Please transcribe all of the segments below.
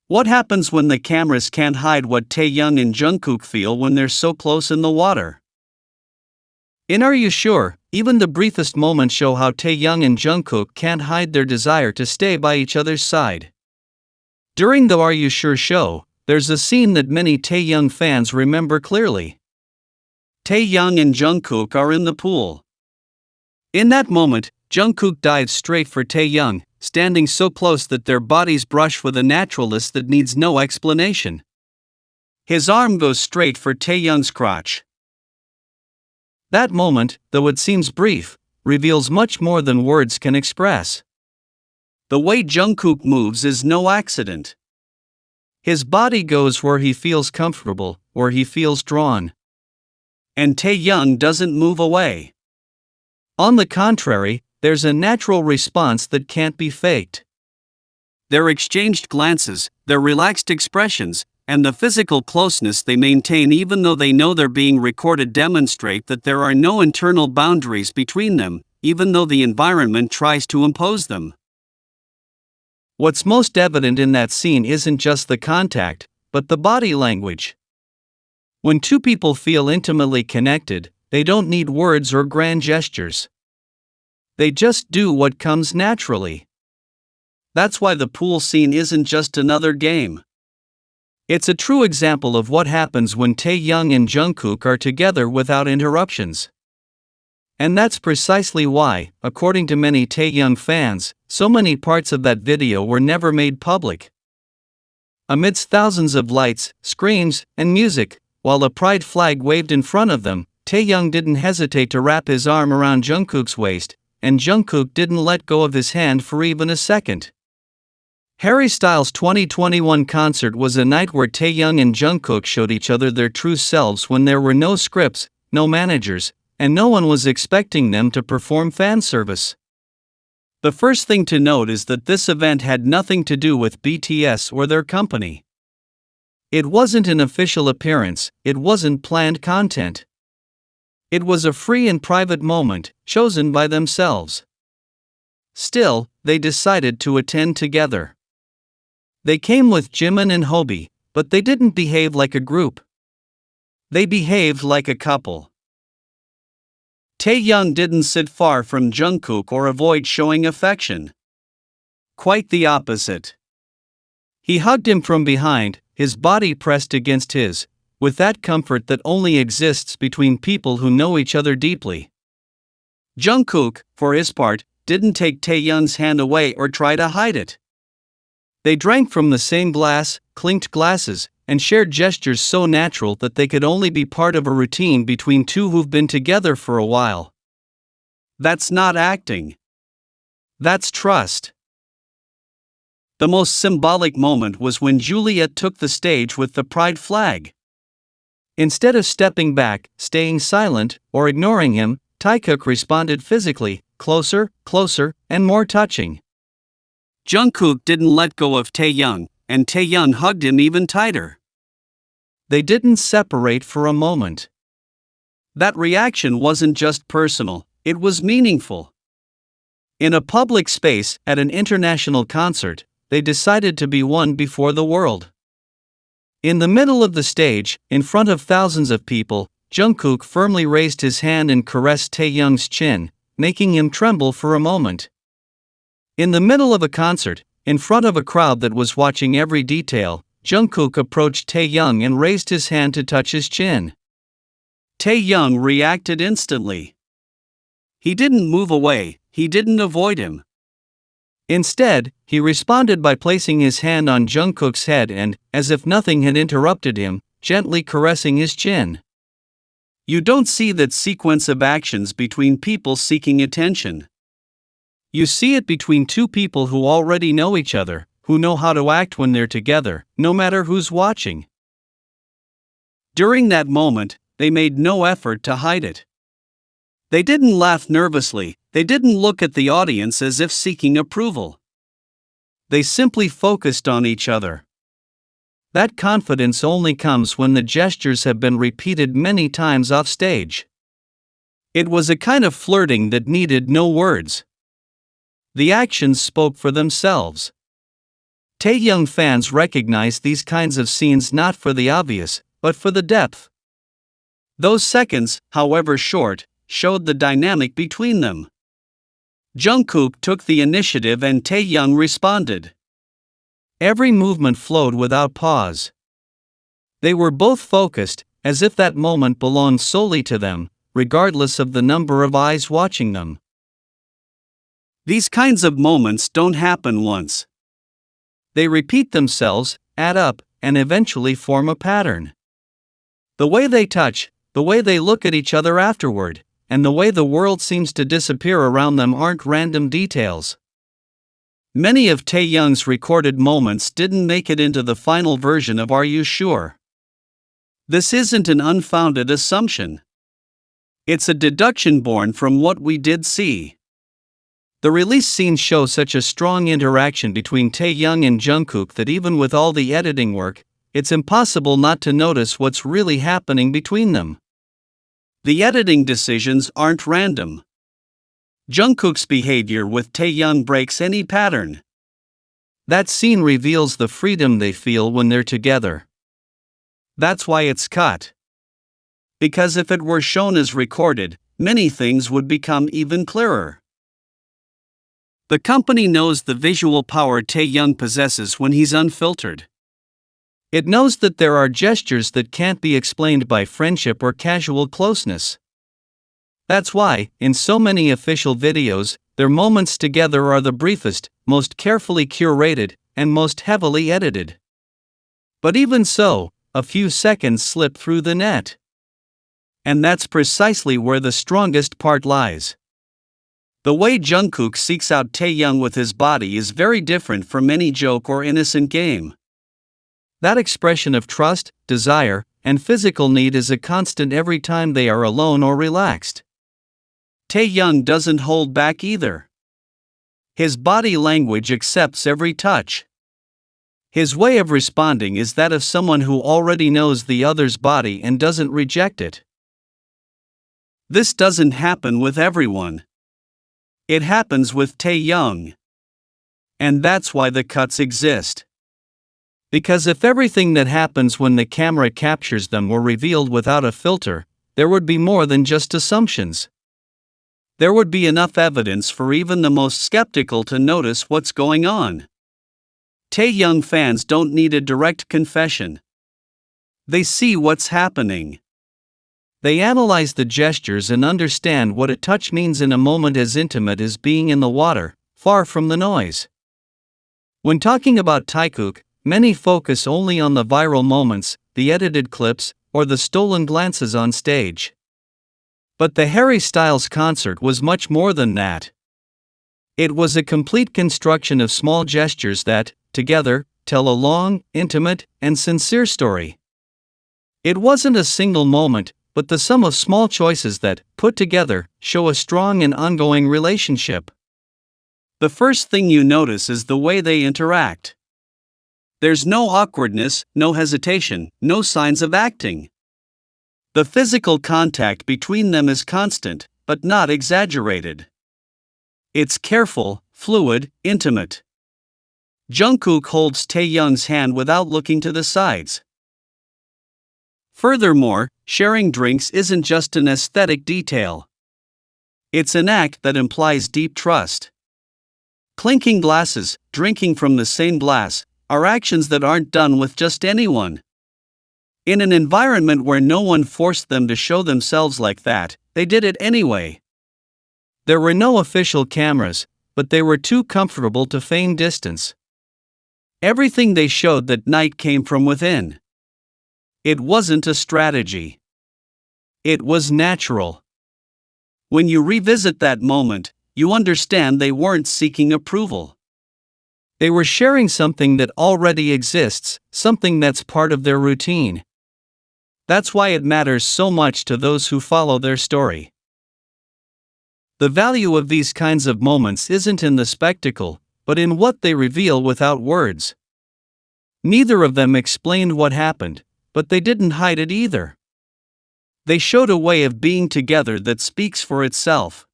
What happens when the cameras can't hide what Taehyung and Jungkook feel when they're so close in the water? In Are You Sure, even the briefest moments show how Taehyung and Jungkook can't hide their desire to stay by each other's side. During the Are You Sure show, there's a scene that many Taehyung fans remember clearly. Taehyung and Jungkook are in the pool. In that moment, Jungkook dives straight for Taehyung, standing so close that their bodies brush with a naturalness that needs no explanation. His arm goes straight for Taehyung's crotch. That moment, though it seems brief, reveals much more than words can express. The way Jungkook moves is no accident. His body goes where he feels comfortable, where he feels drawn. And Taehyung doesn't move away. On the contrary, there's a natural response that can't be faked. Their exchanged glances, their relaxed expressions, and the physical closeness they maintain even though they know they're being recorded demonstrate that there are no internal boundaries between them, even though the environment tries to impose them. What's most evident in that scene isn't just the contact, but the body language. When two people feel intimately connected, they don't need words or grand gestures. They just do what comes naturally. That's why the pool scene isn't just another game. It's a true example of what happens when Taehyung and Jungkook are together without interruptions. And that's precisely why, according to many Taehyung fans, so many parts of that video were never made public. Amidst thousands of lights, screams, and music, while a pride flag waved in front of them, Taehyung didn't hesitate to wrap his arm around Jungkook's waist, and Jungkook didn't let go of his hand for even a second. Harry Styles' 2021 concert was a night where Taehyung and Jungkook showed each other their true selves when there were no scripts, no managers, and no one was expecting them to perform fan service. The first thing to note is that this event had nothing to do with BTS or their company. It wasn't an official appearance, it wasn't planned content. It was a free and private moment, chosen by themselves. Still, they decided to attend together. They came with Jimin and Hobi, but they didn't behave like a group. They behaved like a couple. Taehyung didn't sit far from Jungkook or avoid showing affection. Quite the opposite. He hugged him from behind, his body pressed against his, with that comfort that only exists between people who know each other deeply. Jungkook, for his part, didn't take Taehyung's hand away or try to hide it. They drank from the same glass, clinked glasses, and shared gestures so natural that they could only be part of a routine between two who've been together for a while. That's not acting. That's trust. The most symbolic moment was when Juliet took the stage with the pride flag. Instead of stepping back, staying silent, or ignoring him, Taekook responded physically, closer, and more touching. Jungkook didn't let go of Taehyung, and Taehyung hugged him even tighter. They didn't separate for a moment. That reaction wasn't just personal, it was meaningful. In a public space, at an international concert, they decided to be one before the world. In the middle of the stage, in front of thousands of people, Jungkook firmly raised his hand and caressed Taehyung's chin, making him tremble for a moment. In the middle of a concert, in front of a crowd that was watching every detail, Jungkook approached Taehyung and raised his hand to touch his chin. Taehyung reacted instantly. He didn't move away, he didn't avoid him. Instead, he responded by placing his hand on Jungkook's head and, as if nothing had interrupted him, gently caressing his chin. You don't see that sequence of actions between people seeking attention. You see it between two people who already know each other, who know how to act when they're together, no matter who's watching. During that moment, they made no effort to hide it. They didn't laugh nervously, they didn't look at the audience as if seeking approval. They simply focused on each other. That confidence only comes when the gestures have been repeated many times off stage. It was a kind of flirting that needed no words. The actions spoke for themselves. Taehyung fans recognize these kinds of scenes not for the obvious, but for the depth. Those seconds, however short, showed the dynamic between them. Jungkook took the initiative and Taehyung responded. Every movement flowed without pause. They were both focused, as if that moment belonged solely to them, regardless of the number of eyes watching them. These kinds of moments don't happen once. They repeat themselves, add up, and eventually form a pattern. The way they touch, the way they look at each other afterward, and the way the world seems to disappear around them aren't random details. Many of Taehyung's recorded moments didn't make it into the final version of Are You Sure? This isn't an unfounded assumption. It's a deduction born from what we did see. The release scenes show such a strong interaction between Taehyung and Jungkook that even with all the editing work, it's impossible not to notice what's really happening between them. The editing decisions aren't random. Jungkook's behavior with Taehyung breaks any pattern. That scene reveals the freedom they feel when they're together. That's why it's cut. Because if it were shown as recorded, many things would become even clearer. The company knows the visual power Taehyung possesses when he's unfiltered. It knows that there are gestures that can't be explained by friendship or casual closeness. That's why, in so many official videos, their moments together are the briefest, most carefully curated, and most heavily edited. But even so, a few seconds slip through the net. And that's precisely where the strongest part lies. The way Jungkook seeks out Taehyung with his body is very different from any joke or innocent game. That expression of trust, desire, and physical need is a constant every time they are alone or relaxed. Taehyung doesn't hold back either. His body language accepts every touch. His way of responding is that of someone who already knows the other's body and doesn't reject it. This doesn't happen with everyone. It happens with Taehyung. And that's why the cuts exist. Because if everything that happens when the camera captures them were revealed without a filter, there would be more than just assumptions. There would be enough evidence for even the most skeptical to notice what's going on. Taehyung fans don't need a direct confession. They see what's happening. They analyze the gestures and understand what a touch means in a moment as intimate as being in the water, far from the noise. When talking about Taekook, many focus only on the viral moments, the edited clips, or the stolen glances on stage. But the Harry Styles concert was much more than that. It was a complete construction of small gestures that, together, tell a long, intimate, and sincere story. It wasn't a single moment, but the sum of small choices that, put together, show a strong and ongoing relationship. The first thing you notice is the way they interact. There's no awkwardness, no hesitation, no signs of acting. The physical contact between them is constant, but not exaggerated. It's careful, fluid, intimate. Jungkook holds Taehyung's hand without looking to the sides. Furthermore, sharing drinks isn't just an aesthetic detail. It's an act that implies deep trust. Clinking glasses, drinking from the same glass, are actions that aren't done with just anyone. In an environment where no one forced them to show themselves like that, they did it anyway. There were no official cameras, but they were too comfortable to feign distance. Everything they showed that night came from within. It wasn't a strategy. It was natural. When you revisit that moment, you understand they weren't seeking approval. They were sharing something that already exists, something that's part of their routine. That's why it matters so much to those who follow their story. The value of these kinds of moments isn't in the spectacle, but in what they reveal without words. Neither of them explained what happened, but they didn't hide it either. They showed a way of being together that speaks for itself.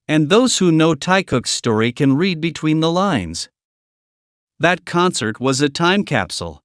And those who know Taekook's story can read between the lines. That concert was a time capsule.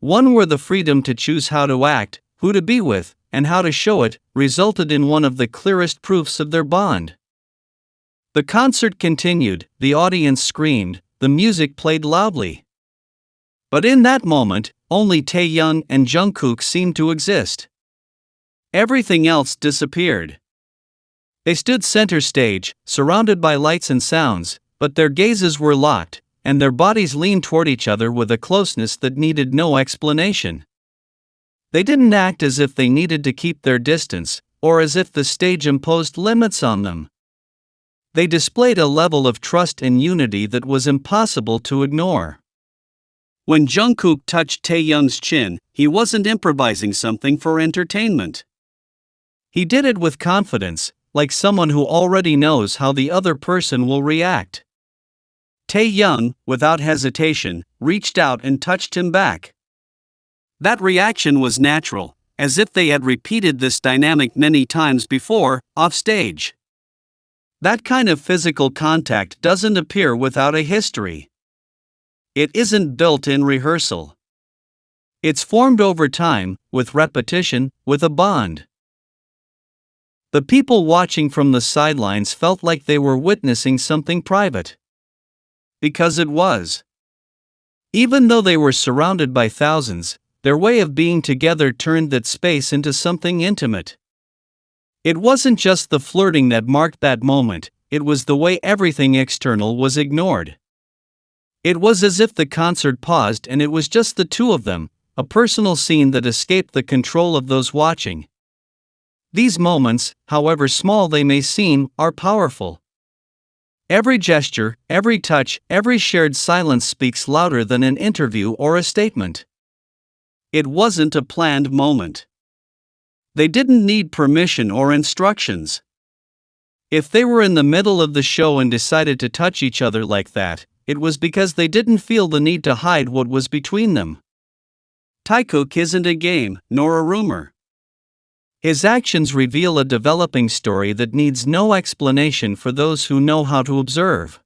One where the freedom to choose how to act, who to be with, and how to show it, resulted in one of the clearest proofs of their bond. The concert continued, the audience screamed, the music played loudly. But in that moment, only Taehyung and Jungkook seemed to exist. Everything else disappeared. They stood center stage, surrounded by lights and sounds, but their gazes were locked, and their bodies leaned toward each other with a closeness that needed no explanation. They didn't act as if they needed to keep their distance, or as if the stage imposed limits on them. They displayed a level of trust and unity that was impossible to ignore. When Jungkook touched Taehyung's chin, he wasn't improvising something for entertainment. He did it with confidence, like someone who already knows how the other person will react. Taehyung, without hesitation, reached out and touched him back. That reaction was natural, as if they had repeated this dynamic many times before, off stage. That kind of physical contact doesn't appear without a history. It isn't built in rehearsal. It's formed over time, with repetition, with a bond. The people watching from the sidelines felt like they were witnessing something private. Because it was. Even though they were surrounded by thousands, their way of being together turned that space into something intimate. It wasn't just the flirting that marked that moment, it was the way everything external was ignored. It was as if the concert paused and it was just the two of them, a personal scene that escaped the control of those watching. These moments, however small they may seem, are powerful. Every gesture, every touch, every shared silence speaks louder than an interview or a statement. It wasn't a planned moment. They didn't need permission or instructions. If they were in the middle of the show and decided to touch each other like that, it was because they didn't feel the need to hide what was between them. Taekook isn't a game, nor a rumor. His actions reveal a developing story that needs no explanation for those who know how to observe.